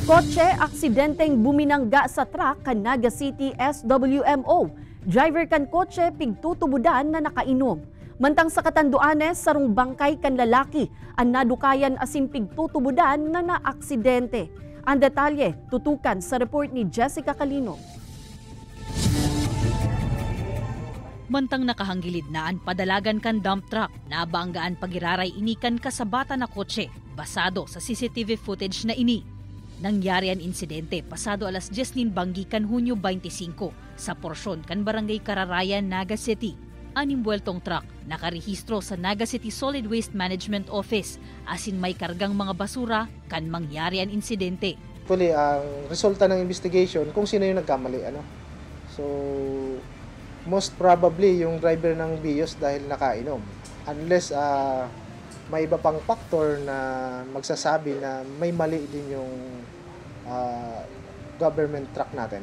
Kotse aksidenteng buminangga sa truck kan Naga City SWMO. Driver kan kotse pigtutubudan na nakainom. Mantang sa Catanduanes sarong bangkay kan lalaki ang nadukayan asin pigtutubudan na naaksidente. Ang detalye tutukan sa report ni Jessica Calino. Mantang nakahanggilid na ang padalagan kan dump truck, nabanggaan pagiraray inikan kasabata na kotse, basado sa CCTV footage na ini. Nangyari ang insidente pasado alas 10 Banggi kan Hunyo 25 sa porsyon kan Barangay Kararayan, Naga City. Animbueltong truck nakarehistro sa Naga City Solid Waste Management Office asin may kargang mga basura kan mangyari ang insidente. Actually, ang resulta ng investigation kung sino yung nagkamali. So, most probably yung driver ng Vios dahil nakainom. Unless may iba pang factor na magsasabi na may mali din yung government truck natin.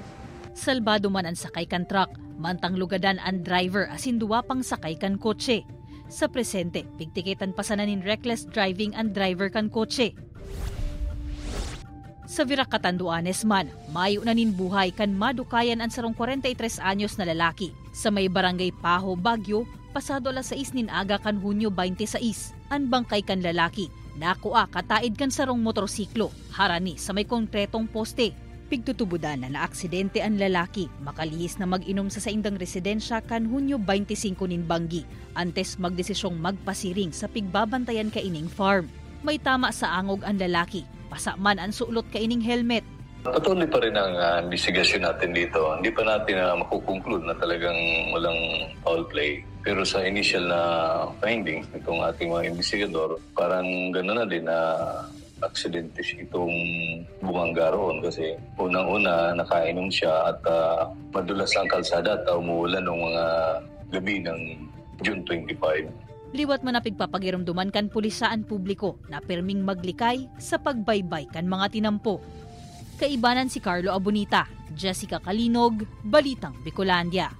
Salbado man ang sakay kan truck, mantang lugadan ang driver asin duwa pang sakay kan kotse. Sa presente, pigtikitan pa sananin reckless driving ang driver kan kotse. Sa Virac, Catanduanes man, mayo na nin buhay kan madukayan ang sarong 43 anyos na lalaki sa may barangay Paho, Baguio, pasado alas 6 nin aga kan Hunyo 26. Ang bangkay kan lalaki, nakua kataid kan sarong motorsiklo, harani sa may konkretong poste. Pigtutubudan na naaksidente ang lalaki, makalihis na mag-inom sa saindang residensya kan Hunyo 25 nin Banggi, antes magdesisyong magpasiring sa pigbabantayan kaining farm. May tama sa angog ang lalaki, pasaman ang sulot kaining helmet. Patuloy pa rin ang investigasyon natin dito. Hindi pa natin makukonclude na talagang walang foul play. Pero sa initial na findings nitong ating mga investigador, parang gano'n na din na aksidente itong bumangga roon kasi unang-una nakainom siya at madulas ang kalsada at umuulan ng mga gabi ng June 25. Liwat man na pigpapagiramduman kan pulisaan publiko na perming maglikay sa pagbaybay kan mga tinampo. Kaibanan si Carlo Abonita, Jessica Calinog, Balitang Bicolandia.